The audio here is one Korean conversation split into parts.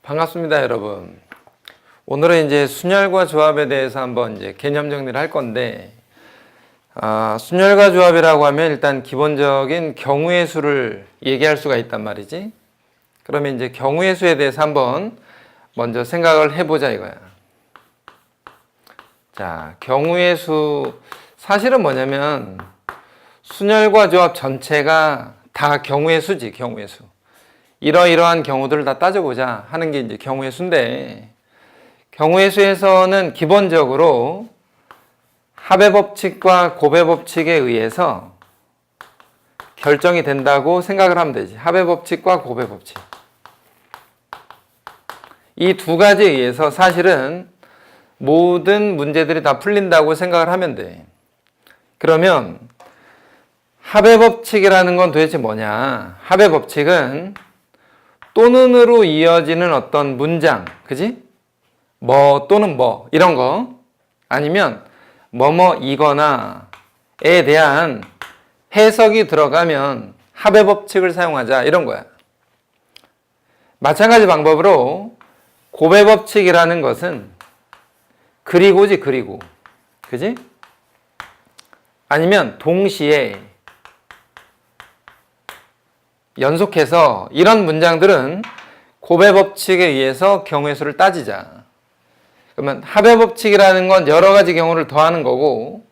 반갑습니다, 여러분. 오늘은 이제 순열과 조합에 대해서 한번 이제 개념 정리를 할 건데, 순열과 조합이라고 하면 일단 기본적인 경우의 수를 얘기할 수가 있단 말이지. 그러면 이제 경우의 수에 대해서 한번 먼저 생각을 해보자 이거야. 자, 경우의 수, 사실은 뭐냐면 순열과 조합 전체가 다 경우의 수지, 경우의 수. 이러이러한 경우들을 다 따져보자 하는 게 이제 경우의 수인데, 경우의 수에서는 기본적으로 합의 법칙과 고배 법칙에 의해서 결정이 된다고 생각을 하면 되지. 합의 법칙과 고배 법칙. 이 두 가지에 의해서 사실은 모든 문제들이 다 풀린다고 생각을 하면 돼. 그러면 합의 법칙이라는 건 도대체 뭐냐? 합의 법칙은 또는으로 이어지는 어떤 문장, 그지? 뭐 또는 뭐 이런 거, 아니면 뭐뭐이거나에 대한 해석이 들어가면 합의 법칙을 사용하자 이런 거야. 마찬가지 방법으로 고배 법칙이라는 것은 그리고지, 그리고, 그지? 아니면 동시에, 연속해서, 이런 문장들은 고배 법칙에 의해서 경우의 수를 따지자. 그러면 합의 법칙이라는 건 여러 가지 경우를 더하는 거고,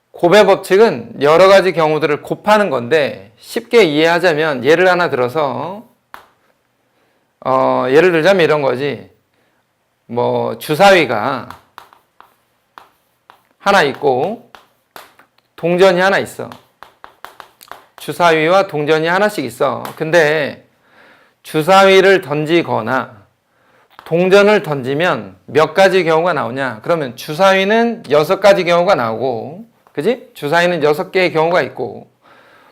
고배 법칙은 여러 가지 경우들을 곱하는 건데, 쉽게 이해하자면 예를 하나 들어서 예를 들자면 이런 거지. 뭐 주사위가 하나 있고 동전이 하나 있어. 주사위와 동전이 하나씩 있어. 근데 주사위를 던지거나 동전을 던지면 몇 가지 경우가 나오냐? 그러면 주사위는 6가지 경우가 나오고, 그지? 주사위는 6개의 경우가 있고,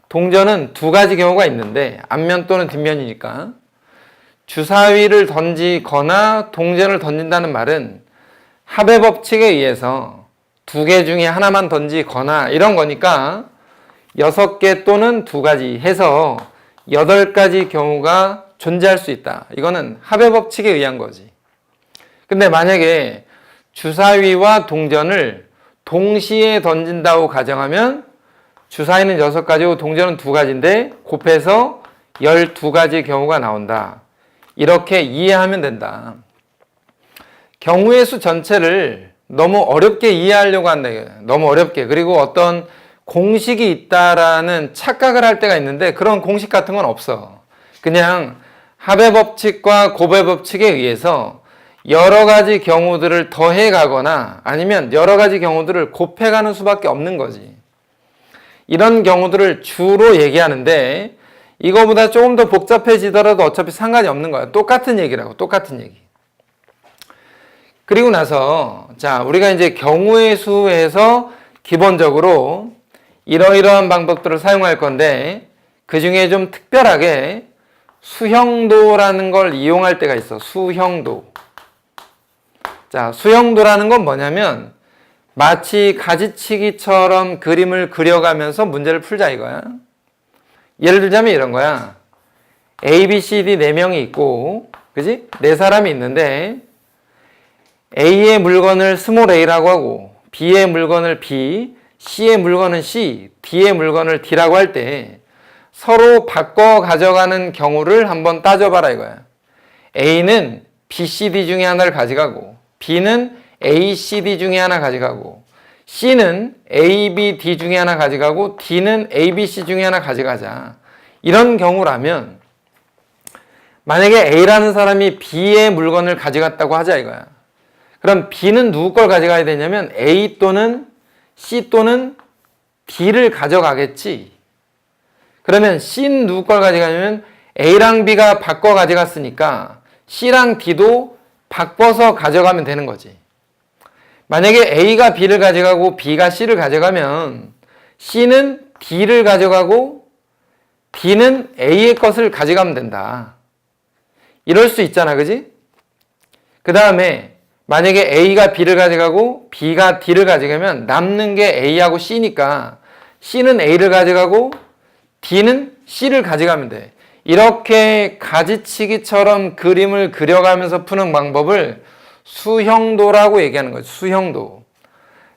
동전은 2가지 경우가 있는데, 앞면 또는 뒷면이니까. 주사위를 던지거나 동전을 던진다는 말은 합의 법칙에 의해서 2개 중에 하나만 던지거나 이런 거니까 6개 또는 2가지 해서 8가지 경우가 존재할 수 있다. 이거는 합의 법칙에 의한 거지. 근데 만약에 주사위와 동전을 동시에 던진다고 가정하면 주사위는 6가지고 동전은 2가지인데 곱해서 12가지 경우가 나온다. 이렇게 이해하면 된다. 경우의 수 전체를 너무 어렵게 이해하려고 한다. 너무 어렵게. 그리고 어떤 공식이 있다라는 착각을 할 때가 있는데 그런 공식 같은 건 없어. 그냥 합의 법칙과 고배 법칙에 의해서 여러 가지 경우들을 더해 가거나 아니면 여러 가지 경우들을 곱해 가는 수밖에 없는 거지. 이런 경우들을 주로 얘기하는데 이거보다 조금 더 복잡해지더라도 어차피 상관이 없는 거야. 똑같은 얘기라고, 똑같은 얘기. 그리고 나서, 자, 우리가 이제 경우의 수에서 기본적으로 이러이러한 방법들을 사용할 건데, 그 중에 좀 특별하게 수형도라는 걸 이용할 때가 있어. 수형도. 자, 수형도라는 건 뭐냐면, 마치 가지치기처럼 그림을 그려가면서 문제를 풀자 이거야. 예를 들자면 이런 거야. A, B, C, D 4명이 있고, 그지? 4사람이 있는데, A의 물건을 스몰 a라고 하고, B의 물건을 B, C의 물건은 C, D의 물건을 D라고 할 때, 서로 바꿔 가져가는 경우를 한번 따져봐라 이거야. A는 B, C, D 중에 하나를 가져가고, B는 A, C, D 중에 하나 가져가고, C는 A, B, D 중에 하나 가져가고 D는 A, B, C 중에 하나 가져가자. 이런 경우라면 만약에 A라는 사람이 B의 물건을 가져갔다고 하자 이거야. 그럼 B는 누구 걸 가져가야 되냐면 A 또는 C 또는 D를 가져가겠지. 그러면 C는 누구 걸 가져가냐면 A랑 B가 바꿔 가져갔으니까 C랑 D도 바꿔서 가져가면 되는 거지. 만약에 A가 B를 가져가고 B가 C를 가져가면 C는 D를 가져가고 D는 A의 것을 가져가면 된다. 이럴 수 있잖아, 그지? 그 다음에 만약에 A가 B를 가져가고 B가 D를 가져가면 남는 게 A하고 C니까 C는 A를 가져가고 D는 C를 가져가면 돼. 이렇게 가지치기처럼 그림을 그려가면서 푸는 방법을 수형도라고 얘기하는 거죠. 수형도.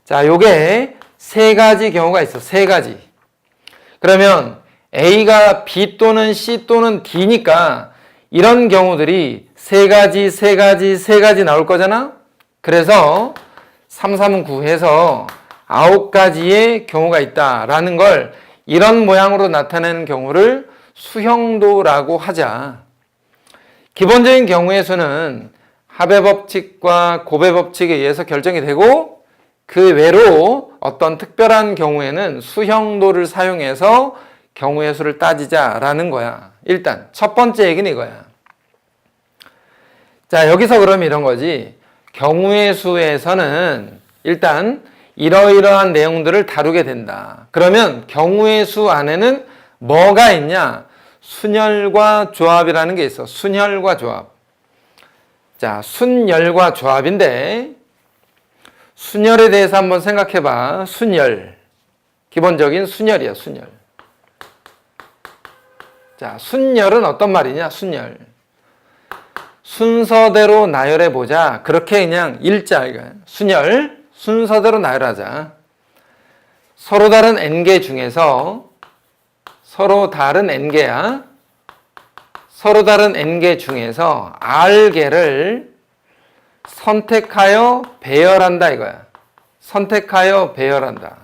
자, 요게 세 가지 경우가 있어. 세 가지. 그러면 A가 B 또는 C 또는 D니까 이런 경우들이 세 가지 나올 거잖아? 그래서 3, 3은 9 해서 9가지의 경우가 있다라는 걸 이런 모양으로 나타내는 경우를 수형도라고 하자. 기본적인 경우의 수는 합의 법칙과 곱의 법칙에 의해서 결정이 되고 그 외로 어떤 특별한 경우에는 수형도를 사용해서 경우의 수를 따지자라는 거야. 일단 첫 번째 얘기는 이거야. 자, 여기서 그러면 이런 거지. 경우의 수에서는 일단 이러이러한 내용들을 다루게 된다. 그러면 경우의 수 안에는 뭐가 있냐? 순열과 조합이라는 게 있어. 순열과 조합. 자, 순열과 조합인데 순열에 대해서 한번 생각해 봐. 순열. 기본적인 순열이야, 순열. 자, 순열은 어떤 말이냐? 순열. 순서대로 나열해 보자. 그렇게 그냥 읽자 이거. 순열. 순서대로 나열하자. 서로 다른 n개 중에서 서로 다른 n개야. 서로 다른 n개 중에서 r개를 선택하여 배열한다 이거야. 선택하여 배열한다.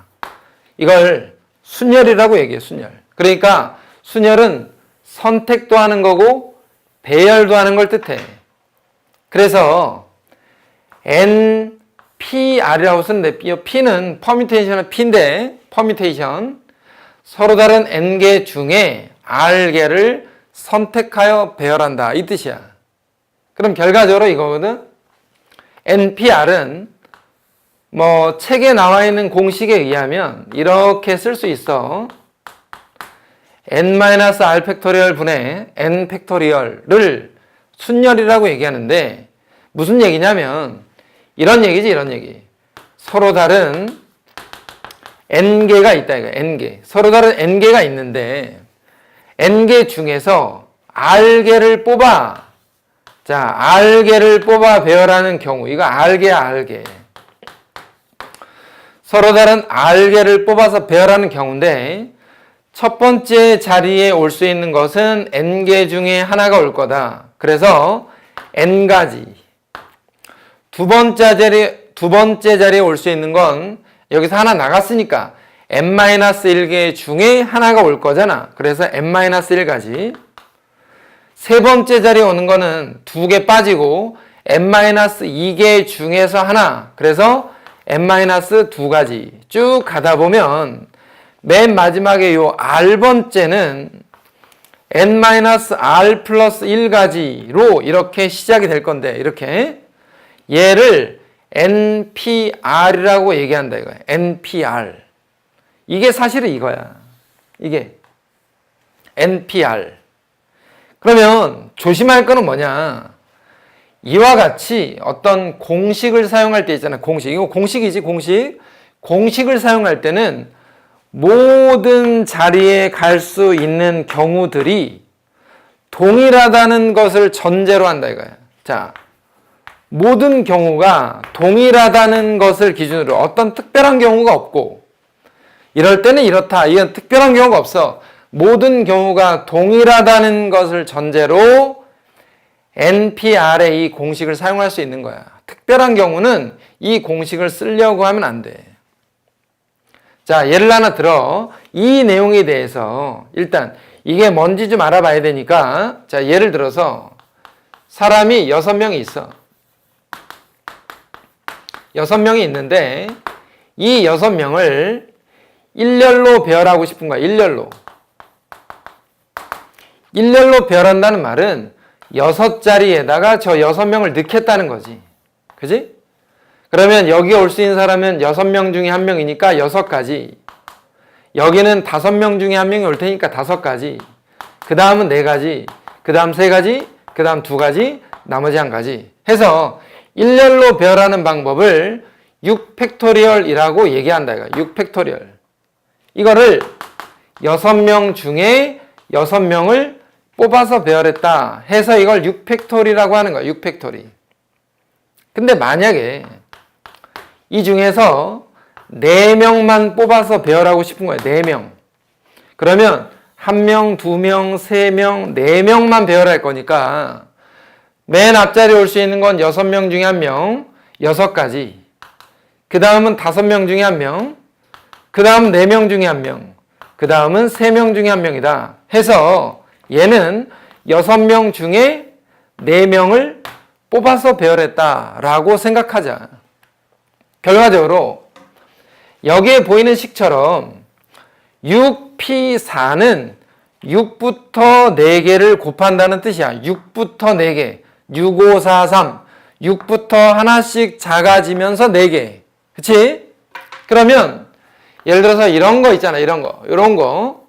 이걸 순열이라고 얘기해. 순열. 그러니까 순열은 선택도 하는 거고 배열도 하는 걸 뜻해. 그래서 NPR이라고 쓰는데 P는 퍼뮤테이션의 P인데 퍼뮤테이션 서로 다른 N개 중에 R개를 선택하여 배열한다 이 뜻이야. 그럼 결과적으로 이거거든. NPR은 뭐 책에 나와 있는 공식에 의하면 이렇게 쓸 수 있어. n-r 팩토리얼 분의 n 팩토리얼을 순열이라고 얘기하는데 무슨 얘기냐면 이런 얘기지, 이런 얘기. 서로 다른 n개가 있다 이거. n개. 서로 다른 n개가 있는데 n개 중에서 r개를 뽑아. 자, r개를 뽑아 배열하는 경우. 이거 r개야, r개. 서로 다른 r개를 뽑아서 배열하는 경우인데 첫 번째 자리에 올 수 있는 것은 n개 중에 하나가 올 거다. 그래서 n가지. 두 번째 자리에 올 수 있는 건 여기서 하나 나갔으니까 n-1개 중에 하나가 올 거잖아. 그래서 n-1가지. 세 번째 자리에 오는 거는 두 개 빠지고 n-2개 중에서 하나. 그래서 n-2가지. 쭉 가다 보면 맨 마지막에 요 R번째는 n-R 플러스 1가지로 이렇게 시작이 될 건데 이렇게 얘를 NPR이라고 얘기한다 이거야. NPR. 이게 사실은 이거야. 이게 NPR. 그러면 조심할 거는 뭐냐? 이와 같이 어떤 공식을 사용할 때 있잖아. 공식. 이거 공식이지, 공식. 공식을 사용할 때는 모든 자리에 갈 수 있는 경우들이 동일하다는 것을 전제로 한다 이거야. 자, 모든 경우가 동일하다는 것을 기준으로 어떤 특별한 경우가 없고 이럴 때는 이렇다. 이건 특별한 경우가 없어. 모든 경우가 동일하다는 것을 전제로 NPR의 이 공식을 사용할 수 있는 거야. 특별한 경우는 이 공식을 쓰려고 하면 안 돼. 자, 예를 하나 들어. 이 내용에 대해서 일단 이게 뭔지 좀 알아봐야 되니까 자, 예를 들어서 사람이 6명이 있어. 6명이 있는데 이 6명을 일렬로 배열하고 싶은 거야. 일렬로. 일렬로 배열한다는 말은 6자리에다가 저 6명을 넣겠다는 거지. 그지? 그러면 여기 올 수 있는 사람은 6명 중에 1명이니까 6가지. 여기는 5명 중에 1명이 올 테니까 5가지. 그 다음은 4가지. 그 다음 3가지. 그 다음 2가지. 나머지 1가지. 해서 일렬로 배열하는 방법을 6팩토리얼이라고 얘기한다. 이거 6팩토리얼. 이거를 6명 중에 6명을 뽑아서 배열했다 해서 이걸 6팩토리라고 하는 거야. 6팩토리. 근데 만약에 이 중에서 4명만 뽑아서 배열하고 싶은 거야. 4명. 그러면 1명, 2명, 3명, 4명만 배열할 거니까 맨 앞자리에 올 수 있는 건 6명 중에 1명, 6가지. 그 다음은 5명 중에 1명, 그 다음 4명 중에 1명, 그 다음은 3명 중에 1명이다 해서 얘는 6명 중에 4명을 뽑아서 배열했다라고 생각하자. 결과적으로 여기에 보이는 식처럼 6P4는 6부터 4개를 곱한다는 뜻이야. 6부터 4개. 6, 5, 4, 3. 6부터 하나씩 작아지면서 4개. 그치? 그러면 예를 들어서 이런 거 있잖아. 이런 거. 이런 거.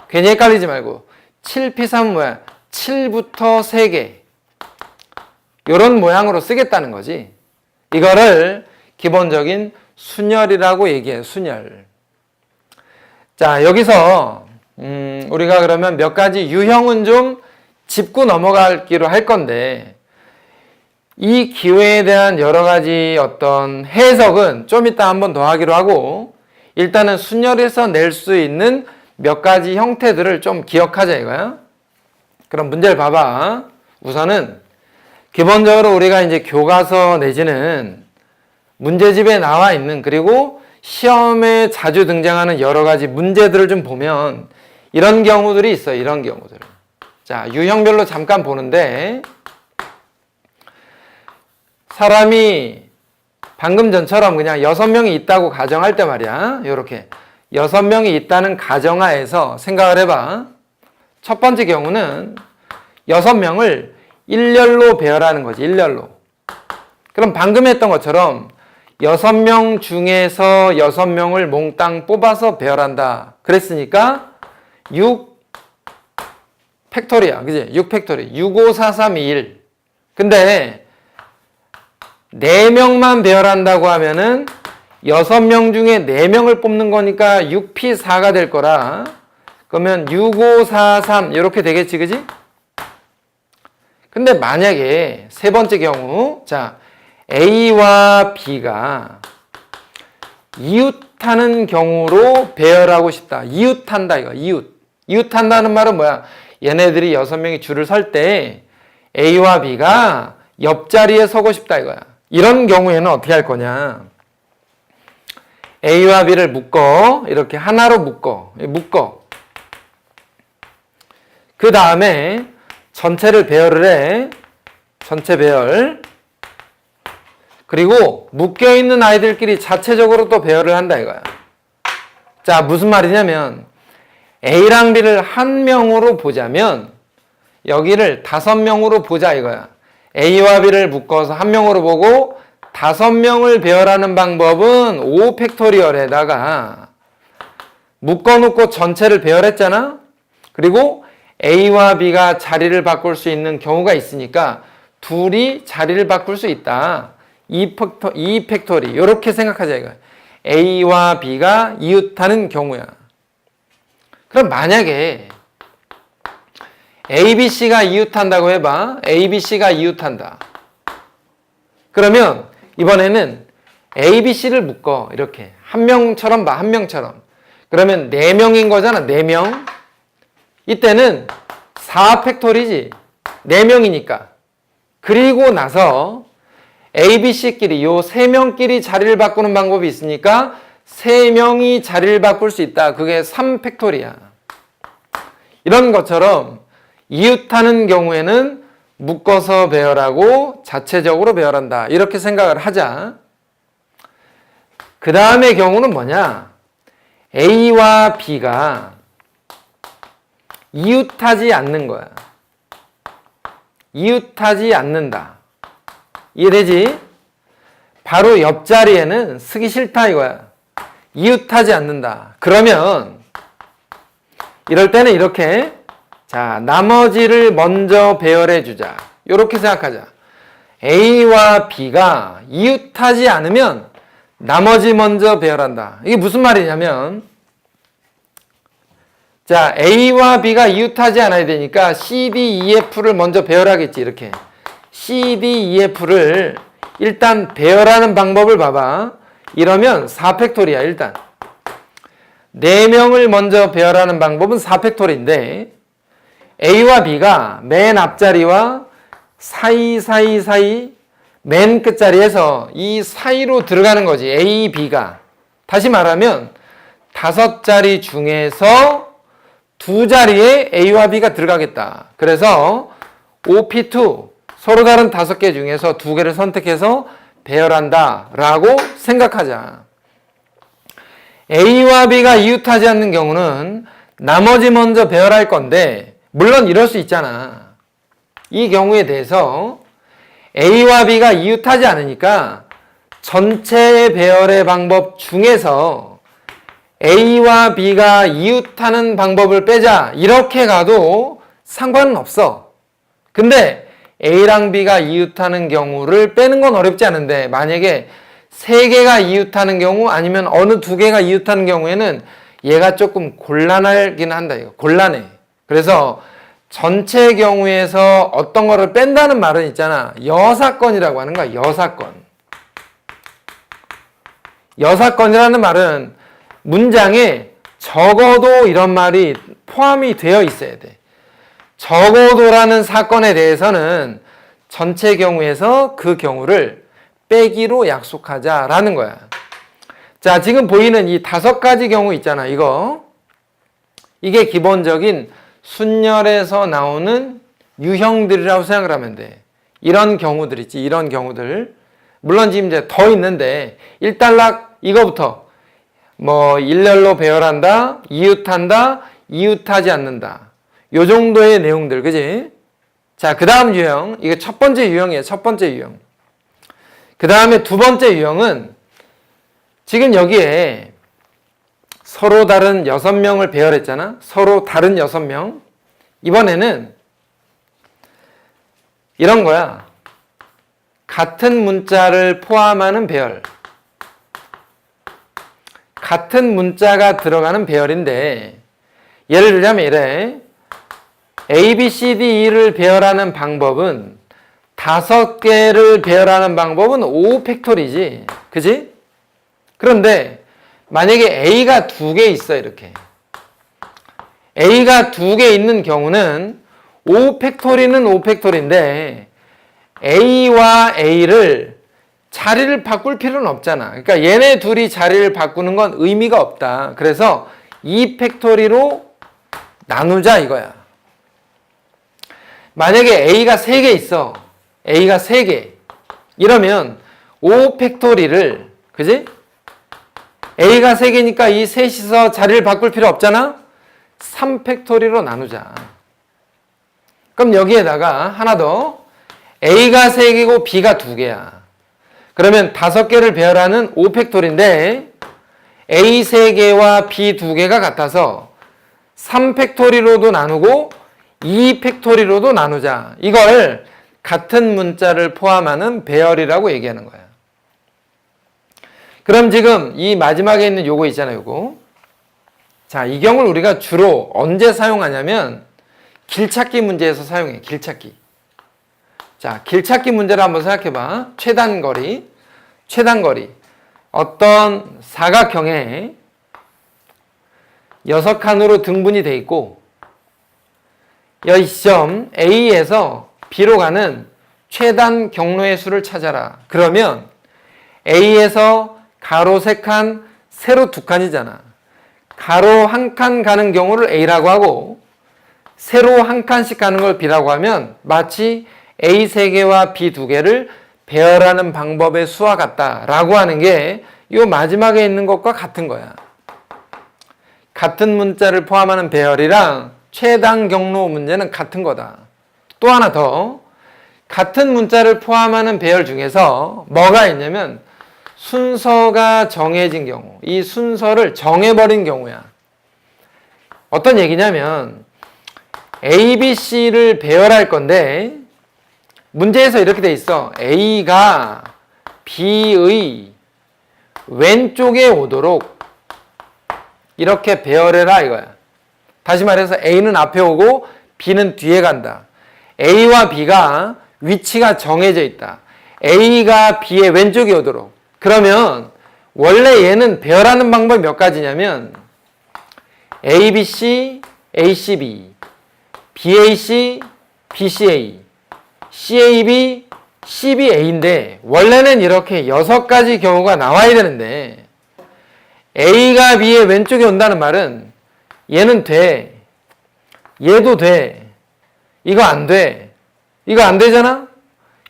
괜히 헷갈리지 말고. 7P3은 뭐야? 7부터 3개. 이런 모양으로 쓰겠다는 거지. 이거를 기본적인 순열이라고 얘기해요. 순열. 자, 여기서 우리가 그러면 몇 가지 유형은 좀 짚고 넘어가기로 할 건데 이 기회에 대한 여러 가지 어떤 해석은 좀 이따 한 번 더 하기로 하고 일단은 순열에서 낼 수 있는 몇 가지 형태들을 좀 기억하자 이거야. 그럼 문제를 봐봐. 우선은 기본적으로 우리가 이제 교과서 내지는 문제집에 나와 있는 그리고 시험에 자주 등장하는 여러 가지 문제들을 좀 보면 이런 경우들이 있어요. 이런 경우들. 자, 유형별로 잠깐 보는데 사람이 방금 전처럼 그냥 6명이 있다고 가정할 때 말이야. 이렇게 6명이 있다는 가정하에서 생각을 해봐. 첫 번째 경우는 6명을 일렬로 배열하는 거지. 일렬로. 그럼 방금 했던 것처럼 6명 중에서 6명을 몽땅 뽑아서 배열한다. 그랬으니까 6 팩토리야. 그지? 6 팩토리. 6, 5, 4, 3, 2, 1. 근데 4명만 배열한다고 하면은 6명 중에 4명을 뽑는 거니까 6P4가 될 거라. 그러면 6, 5, 4, 3 이렇게 되겠지. 그지? 근데 만약에 세 번째 경우 자 A와 B가 이웃하는 경우로 배열하고 싶다. 이웃한다 이거. 이웃한다는 말은 뭐야? 얘네들이 6명이 줄을 설 때 A와 B가 옆자리에 서고 싶다 이거야. 이런 경우에는 어떻게 할 거냐? A와 B를 묶어. 이렇게 하나로 묶어. 그 다음에 전체를 배열을 해. 전체 배열. 그리고 묶여있는 아이들끼리 자체적으로 또 배열을 한다 이거야. 자, 무슨 말이냐면 A랑 B를 한 명으로 보자면 여기를 5명으로 보자 이거야. A와 B를 묶어서 한 명으로 보고 5명을 배열하는 방법은 5팩토리얼에다가 묶어놓고 전체를 배열했잖아. 그리고 A와 B가 자리를 바꿀 수 있는 경우가 있으니까 둘이 자리를 바꿀 수 있다. 2팩토리 이렇게 생각하자 이거야. A와 B가 이웃하는 경우야. 그럼 만약에 A, B, C가 이웃한다고 해봐. A, B, C가 이웃한다. 그러면 이번에는 A, B, C를 묶어. 이렇게 한 명처럼 봐. 한 명처럼. 그러면 4명인 거잖아. 4명. 이때는 4팩토리지. 4명이니까. 그리고 나서 A, B, C끼리 요 3명끼리 자리를 바꾸는 방법이 있으니까 3명이 자리를 바꿀 수 있다. 그게 3팩토리야. 이런 것처럼 이웃하는 경우에는 묶어서 배열하고 자체적으로 배열한다. 이렇게 생각을 하자. 그 다음의 경우는 뭐냐? A와 B가 이웃하지 않는 거야. 이웃하지 않는다. 이해되지? 바로 옆자리에는 쓰기 싫다 이거야. 이웃하지 않는다. 그러면 이럴 때는 이렇게 자 나머지를 먼저 배열해 주자. 이렇게 생각하자. A와 B가 이웃하지 않으면 나머지 먼저 배열한다. 이게 무슨 말이냐면 자, A와 B가 이웃하지 않아야 되니까 C, D, E, F를 먼저 배열하겠지. 이렇게 C, D, E, F를 일단 배열하는 방법을 봐봐. 이러면 4팩토리야. 일단 4명을 먼저 배열하는 방법은 4팩토리인데 A와 B가 맨 앞자리와 사이 맨 끝자리에서 이 사이로 들어가는 거지. A, B가. 다시 말하면 5자리 중에서 2자리에 A와 B가 들어가겠다. 그래서 OP2 서로 다른 5개 중에서 2개를 선택해서 배열한다 라고 생각하자. A와 B가 이웃하지 않는 경우는 나머지 먼저 배열할 건데 물론 이럴 수 있잖아. 이 경우에 대해서 A와 B가 이웃하지 않으니까 전체 배열의 방법 중에서 A와 B가 이웃하는 방법을 빼자. 이렇게 가도 상관은 없어. 근데 A랑 B가 이웃하는 경우를 빼는 건 어렵지 않은데 만약에 3개가 이웃하는 경우 아니면 어느 2개가 이웃하는 경우에는 얘가 조금 곤란하긴 한다. 이거 곤란해. 그래서 전체 경우에서 어떤 거를 뺀다는 말은 있잖아. 여사건이라고 하는 거야. 여사건. 여사건이라는 말은 문장에 적어도 이런 말이 포함이 되어 있어야 돼. 적어도라는 사건에 대해서는 전체 경우에서 그 경우를 빼기로 약속하자라는 거야. 자, 지금 보이는 이 5가지 경우 있잖아. 이게 기본적인 순열에서 나오는 유형들이라고 생각을 하면 돼. 이런 경우들 있지. 이런 경우들. 물론 지금 이제 더 있는데 일단락 이거부터 뭐 일렬로 배열한다, 이웃한다, 이웃하지 않는다. 요 정도의 내용들, 그지? 자, 그 다음 유형. 이게 첫 번째 유형이에요. 첫 번째 유형. 그 다음에 두 번째 유형은 지금 여기에 서로 다른 6명을 배열했잖아. 서로 다른 6명. 이번에는 이런 거야. 같은 문자를 포함하는 배열. 같은 문자가 들어가는 배열인데 예를 들자면 이래. A, B, C, D, E를 배열하는 방법은 5개를 배열하는 방법은 5팩토리지. 그지? 그런데 만약에 A가 2개 있어. 이렇게 A가 2개 있는 경우는 5팩토리는 5팩토리인데 A와 A를 자리를 바꿀 필요는 없잖아. 그러니까 얘네 둘이 자리를 바꾸는 건 의미가 없다. 그래서 2팩토리로 나누자 이거야. 만약에 A가 3개 있어. A가 3개. 이러면 5팩토리를, 그지? A가 3개니까 이 셋이서 자리를 바꿀 필요 없잖아? 3팩토리로 나누자. 그럼 여기에다가 하나 더. A가 3개고 B가 2개야. 그러면 5개를 배열하는 5팩토리인데 A 3개와 B 2개가 같아서 3팩토리로도 나누고 2팩토리로도 나누자. 이걸 같은 문자를 포함하는 배열이라고 얘기하는 거야. 그럼 지금 이 마지막에 있는 요거 있잖아요. 요거. 자, 이 경우를 우리가 주로 언제 사용하냐면 길찾기 문제에서 사용해. 길찾기. 자, 길찾기 문제를 한번 생각해봐. 최단거리. 어떤 사각형에 6칸으로 등분이 돼 있고 이 시점 A에서 B로 가는 최단 경로의 수를 찾아라. 그러면 A에서 가로 3칸, 세로 2칸이잖아. 가로 1칸 가는 경우를 A라고 하고 세로 1칸씩 가는 걸 B라고 하면 마치 A 3개와 B 2개를 배열하는 방법의 수와 같다라고 하는 게 이 마지막에 있는 것과 같은 거야. 같은 문자를 포함하는 배열이랑 최단 경로 문제는 같은 거다. 또 하나 더. 같은 문자를 포함하는 배열 중에서 뭐가 있냐면 순서가 정해진 경우. 이 순서를 정해버린 경우야. 어떤 얘기냐면 A, B, C를 배열할 건데 문제에서 이렇게 돼 있어. A가 B의 왼쪽에 오도록 이렇게 배열해라 이거야. 다시 말해서 A는 앞에 오고 B는 뒤에 간다. A와 B가 위치가 정해져 있다. A가 B의 왼쪽에 오도록. 그러면 원래 얘는 배열하는 방법이 몇 가지냐면 ABC, ACB, BAC, BCA, CAB, CBA인데 원래는 이렇게 6가지 경우가 나와야 되는데 A가 B의 왼쪽에 온다는 말은 얘는 돼, 얘도 돼, 이거 안 돼, 이거 안 되잖아?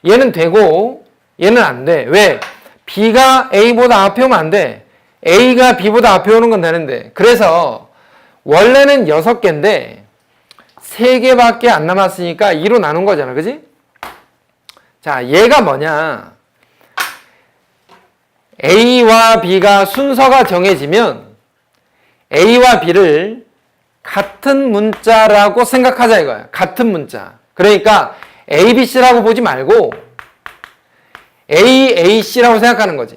얘는 되고 얘는 안 돼. 왜? B가 A보다 앞에 오면 안 돼. A가 B보다 앞에 오는 건 되는데. 그래서 원래는 6개인데 3개밖에 안 남았으니까 2로 나눈 거잖아. 그지? 자, 얘가 뭐냐? A와 B가 순서가 정해지면 A와 B를 같은 문자라고 생각하자 이거야. 같은 문자. 그러니까 A, B, C라고 보지 말고 A, A, C라고 생각하는 거지.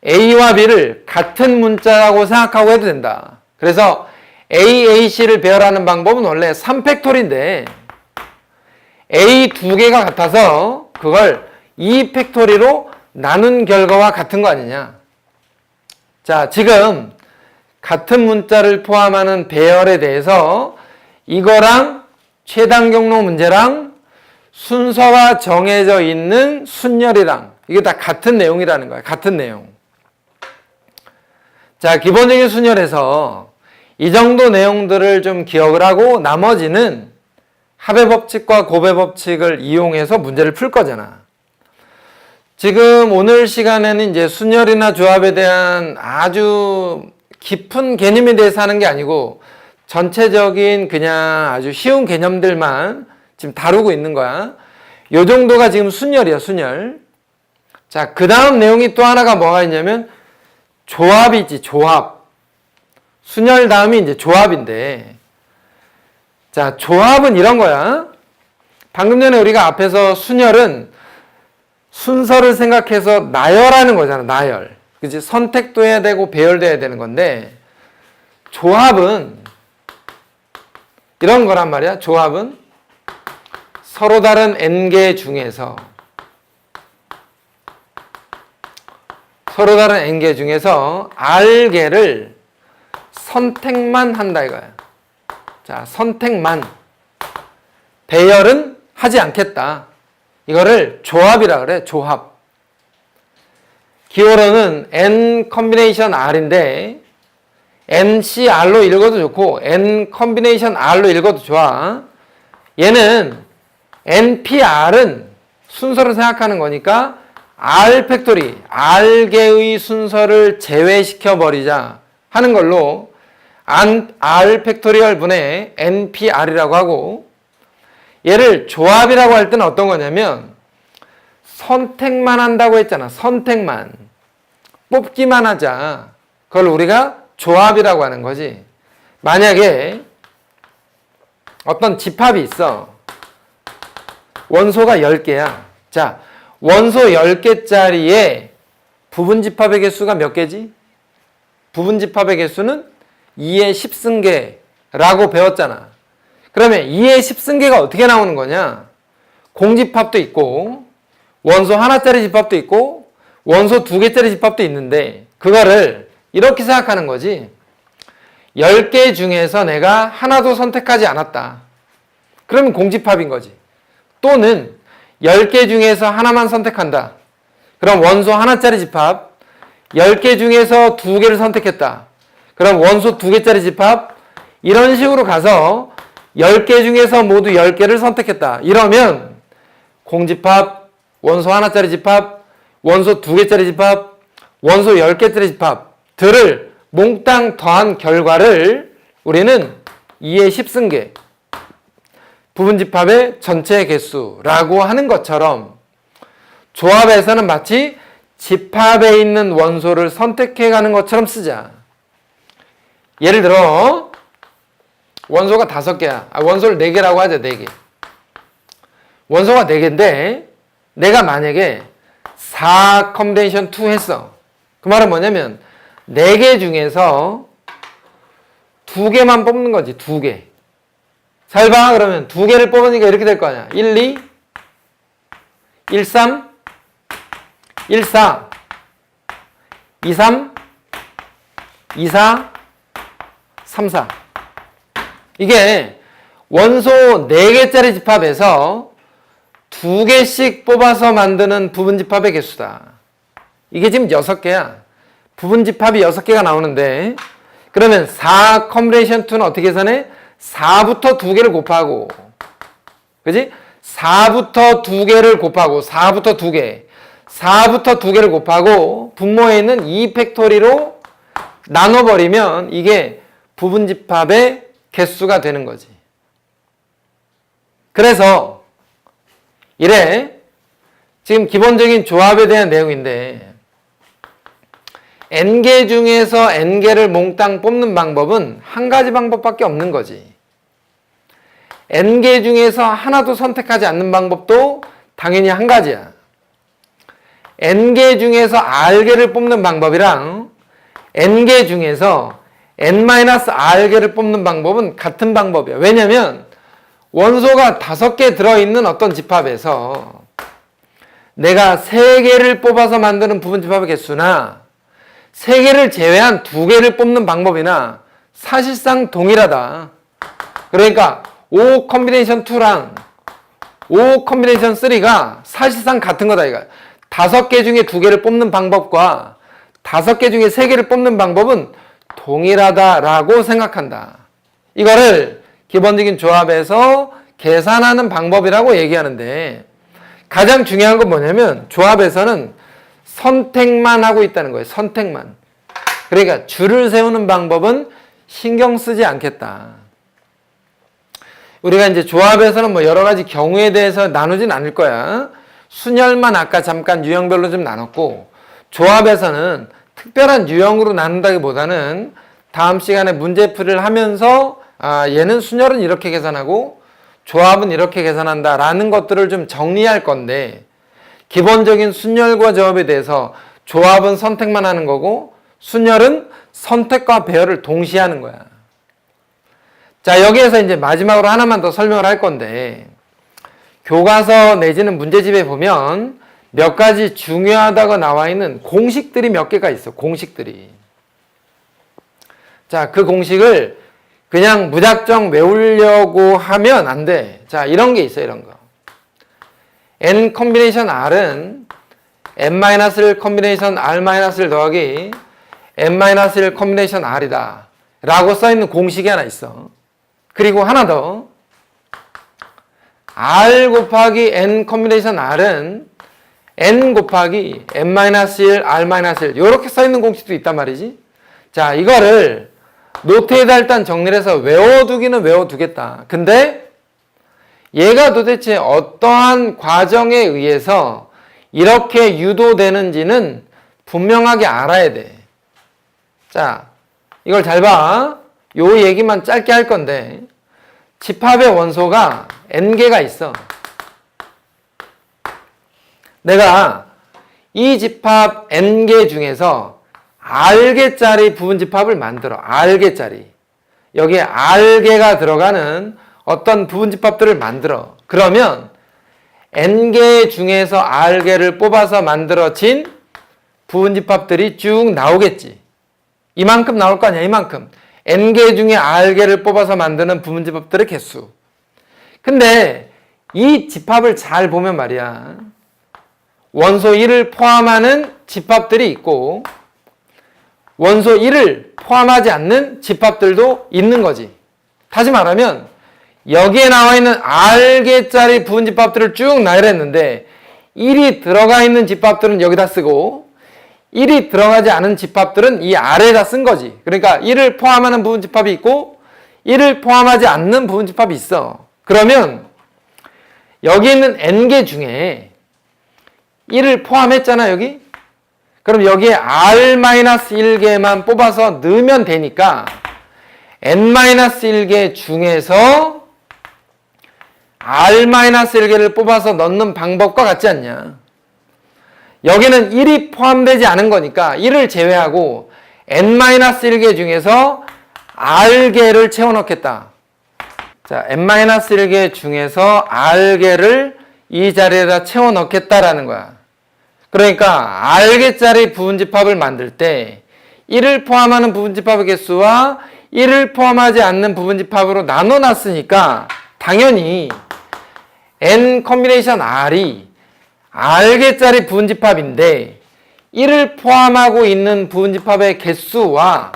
A와 B를 같은 문자라고 생각하고 해도 된다. 그래서 A, A, C를 배열하는 방법은 원래 3팩토리인데 A 2개가 같아서 그걸 2팩토리로 나눈 결과와 같은 거 아니냐. 자, 지금 같은 문자를 포함하는 배열에 대해서 이거랑 최단 경로 문제랑 순서가 정해져 있는 순열이랑 이게 다 같은 내용이라는 거야. 같은 내용. 자, 기본적인 순열에서 이 정도 내용들을 좀 기억을 하고 나머지는 합의 법칙과 곱의 법칙을 이용해서 문제를 풀 거잖아. 지금 오늘 시간에는 이제 순열이나 조합에 대한 아주 깊은 개념에 대해서 하는 게 아니고 전체적인 그냥 아주 쉬운 개념들만 지금 다루고 있는 거야. 요 정도가 지금 순열이야, 순열. 자, 그 다음 내용이 또 하나가 뭐가 있냐면 조합이 있지, 조합. 순열 다음이 이제 조합인데, 자, 조합은 이런 거야. 방금 전에 우리가 앞에서 순열은 순서를 생각해서 나열하는 거잖아, 나열. 그치? 선택도 해야 되고 배열도 해야 되는 건데, 조합은 이런 거란 말이야. 조합은 서로 다른 n개 중에서 R개를 선택만 한다 이거야. 자, 선택만. 배열은 하지 않겠다. 이거를 조합이라 그래. 조합. 기호로는 n 컨비네이션 R인데 NCR로 읽어도 좋고 n 컨비네이션 R로 읽어도 좋아. 얘는 NPR은 순서를 생각하는 거니까 R 팩토리, R개의 순서를 제외시켜 버리자 하는 걸로 R 팩토리얼 분의 NPR이라고 하고, 얘를 조합이라고 할 때는 어떤 거냐면 선택만 한다고 했잖아. 선택만. 뽑기만 하자. 그걸 우리가 조합이라고 하는 거지. 만약에 어떤 집합이 있어. 원소가 10개야. 자, 원소 10개짜리에 부분집합의 개수가 몇 개지? 부분집합의 개수는 2의 10승계라고 배웠잖아. 그러면 2의 10승계가 어떻게 나오는 거냐? 공집합도 있고 원소 하나짜리 집합도 있고 원소 2개짜리 집합도 있는데 그거를 이렇게 생각하는 거지. 10개 중에서 내가 하나도 선택하지 않았다. 그러면 공집합인 거지. 또는 10개 중에서 하나만 선택한다. 그럼 원소 하나짜리 집합. 10개 중에서 2개를 선택했다. 그럼 원소 2개짜리 집합. 이런 식으로 가서 10개 중에서 모두 10개를 선택했다. 이러면 공집합, 원소 하나짜리 집합, 원소 2개짜리 집합, 원소 10개짜리 집합들을 몽땅 더한 결과를 우리는 2의 10승계, 부분집합의 전체 개수라고 하는 것처럼 조합에서는 마치 집합에 있는 원소를 선택해 가는 것처럼 쓰자. 예를 들어 원소가 5개야. 원소를 4개라고 하자. 4개. 원소가 4개인데 내가 만약에 4 컨비네이션 2 했어. 그 말은 뭐냐면 4개 중에서 2개만 뽑는 거지. 2개. 잘 봐. 그러면 두 개를 뽑으니까 이렇게 될 거 아니야. 1, 2, 1, 3, 1, 4, 2, 3, 2, 4, 3, 4. 이게 원소 4개짜리 집합에서 2개씩 뽑아서 만드는 부분집합의 개수다. 이게 지금 6개야. 부분집합이 6개가 나오는데, 그러면 4 컴비네이션 2는 어떻게 계산해? 4부터 2개를 곱하고, 그지? 4부터 2개를 곱하고, 4부터 2개, 4부터 2개를 곱하고, 분모에 있는 2 팩토리로 나눠버리면 이게 부분집합의 개수가 되는 거지. 그래서 이래 지금 기본적인 조합에 대한 내용인데, n개 중에서 n개를 몽땅 뽑는 방법은 한 가지 방법밖에 없는 거지. n개 중에서 하나도 선택하지 않는 방법도 당연히 한 가지야. n개 중에서 r개를 뽑는 방법이랑 n개 중에서 n-r개를 뽑는 방법은 같은 방법이야. 왜냐면 원소가 5개 들어있는 어떤 집합에서 내가 3개를 뽑아서 만드는 부분집합의 개수나 3개를 제외한 2개를 뽑는 방법이나 사실상 동일하다. 그러니까 5 컴비네이션 2랑 5 컴비네이션 3가 사실상 같은 거다 이거야. 5개 중에 2개를 뽑는 방법과 5개 중에 3개를 뽑는 방법은 동일하다라고 생각한다. 이거를 기본적인 조합에서 계산하는 방법이라고 얘기하는데, 가장 중요한 건 뭐냐면 조합에서는 선택만 하고 있다는 거예요. 선택만. 그러니까 줄을 세우는 방법은 신경 쓰지 않겠다. 우리가 이제 조합에서는 뭐 여러 가지 경우에 대해서 나누진 않을 거야. 순열만 아까 잠깐 유형별로 좀 나눴고, 조합에서는 특별한 유형으로 나눈다기보다는 다음 시간에 문제풀이를 하면서 얘는 순열은 이렇게 계산하고 조합은 이렇게 계산한다 라는 것들을 좀 정리할 건데, 기본적인 순열과 조합에 대해서 조합은 선택만 하는 거고 순열은 선택과 배열을 동시에 하는 거야. 자, 여기에서 이제 마지막으로 하나만 더 설명을 할 건데, 교과서 내지는 문제집에 보면 몇 가지 중요하다고 나와 있는 공식들이 몇 개가 있어. 공식들이. 자, 그 공식을 그냥 무작정 외우려고 하면 안 돼. 자, 이런 게 있어요. 이런 거. n 컴비네이션 r은 n-1 컴비네이션 r-1 더하기 n-1 컴비네이션 r이다 라고 써있는 공식이 하나 있어. 그리고 하나 더, r 곱하기 n 컴비네이션 r은 n 곱하기 n-1 r-1 이렇게 써있는 공식도 있단 말이지. 자, 이거를 노트에다 일단 정리를 해서 외워두기는 외워두겠다. 근데 얘가 도대체 어떠한 과정에 의해서 이렇게 유도되는지는 분명하게 알아야 돼. 자, 이걸 잘 봐. 요 얘기만 짧게 할 건데, 집합의 원소가 n개가 있어. 내가 이 집합 n개 중에서 r개짜리 부분집합을 만들어. r개짜리. 여기에 r개가 들어가는 어떤 부분집합들을 만들어. 그러면 n개 중에서 r개를 뽑아서 만들어진 부분집합들이 쭉 나오겠지. 이만큼 나올 거 아니야. 이만큼. n개 중에 r개를 뽑아서 만드는 부분집합들의 개수. 근데 이 집합을 잘 보면 말이야, 원소 1을 포함하는 집합들이 있고 원소 1을 포함하지 않는 집합들도 있는 거지. 다시 말하면 여기에 나와 있는 r개짜리 부분집합들을 쭉 나열했는데 1이 들어가 있는 집합들은 여기다 쓰고 1이 들어가지 않은 집합들은 이 아래에다 쓴 거지. 그러니까 1을 포함하는 부분집합이 있고 1을 포함하지 않는 부분집합이 있어. 그러면 여기 있는 n개 중에 1을 포함했잖아, 여기. 그럼 여기에 r-1개만 뽑아서 넣으면 되니까 n-1개 중에서 r-1개를 뽑아서 넣는 방법과 같지 않냐. 여기는 1이 포함되지 않은 거니까 1을 제외하고 n-1개 중에서 r개를 채워 넣겠다. 자, n-1개 중에서 r개를 이 자리에다 채워 넣겠다라는 거야. 그러니까 r개짜리 부분집합을 만들 때 1을 포함하는 부분집합의 개수와 1을 포함하지 않는 부분집합으로 나눠놨으니까 당연히 n 컨비네이션 r이 r개짜리 부분집합인데 1을 포함하고 있는 부분집합의 개수와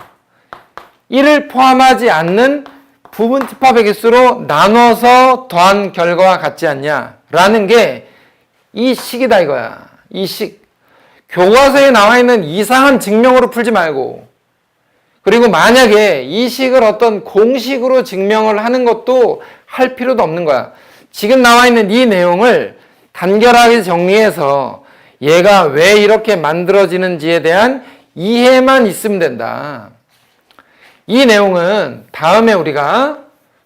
1을 포함하지 않는 부분집합의 개수로 나눠서 더한 결과와 같지 않냐 라는 게 이 식이다 이거야. 이 식. 교과서에 나와 있는 이상한 증명으로 풀지 말고, 그리고 만약에 이 식을 어떤 공식으로 증명을 하는 것도 할 필요도 없는 거야. 지금 나와 있는 이 내용을 간결하게 정리해서 얘가 왜 이렇게 만들어지는지에 대한 이해만 있으면 된다. 이 내용은 다음에 우리가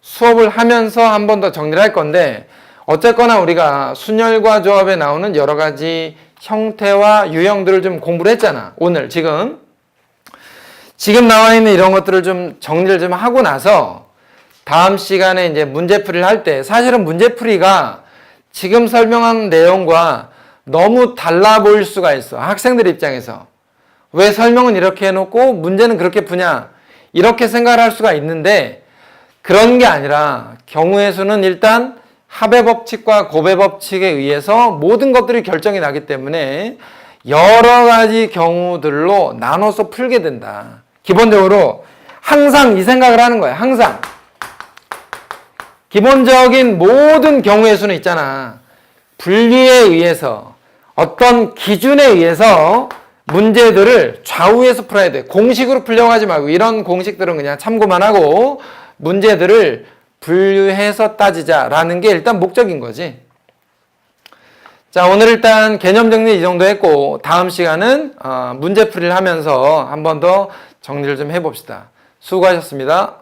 수업을 하면서 한 번 더 정리를 할 건데, 어쨌거나 우리가 순열과 조합에 나오는 여러 가지 형태와 유형들을 좀 공부를 했잖아. 오늘 지금 나와 있는 이런 것들을 좀 정리를 좀 하고 나서 다음 시간에 이제 문제풀이를 할 때, 사실은 문제풀이가 지금 설명한 내용과 너무 달라 보일 수가 있어. 학생들 입장에서. 왜 설명은 이렇게 해놓고 문제는 그렇게 푸냐, 이렇게 생각을 할 수가 있는데, 그런 게 아니라 경우의 수는 일단 합의 법칙과 곱의 법칙에 의해서 모든 것들이 결정이 나기 때문에 여러 가지 경우들로 나눠서 풀게 된다. 기본적으로 항상 이 생각을 하는 거야. 항상. 기본적인 모든 경우의 수는 있잖아. 분리에 의해서, 어떤 기준에 의해서 문제들을 좌우에서 풀어야 돼. 공식으로 풀려고 하지 말고, 이런 공식들은 그냥 참고만 하고 문제들을 분류해서 따지자라는 게 일단 목적인 거지. 자, 오늘 일단 개념 정리 이 정도 했고, 다음 시간은 문제풀이를 하면서 한 번 더 정리를 좀 해봅시다. 수고하셨습니다.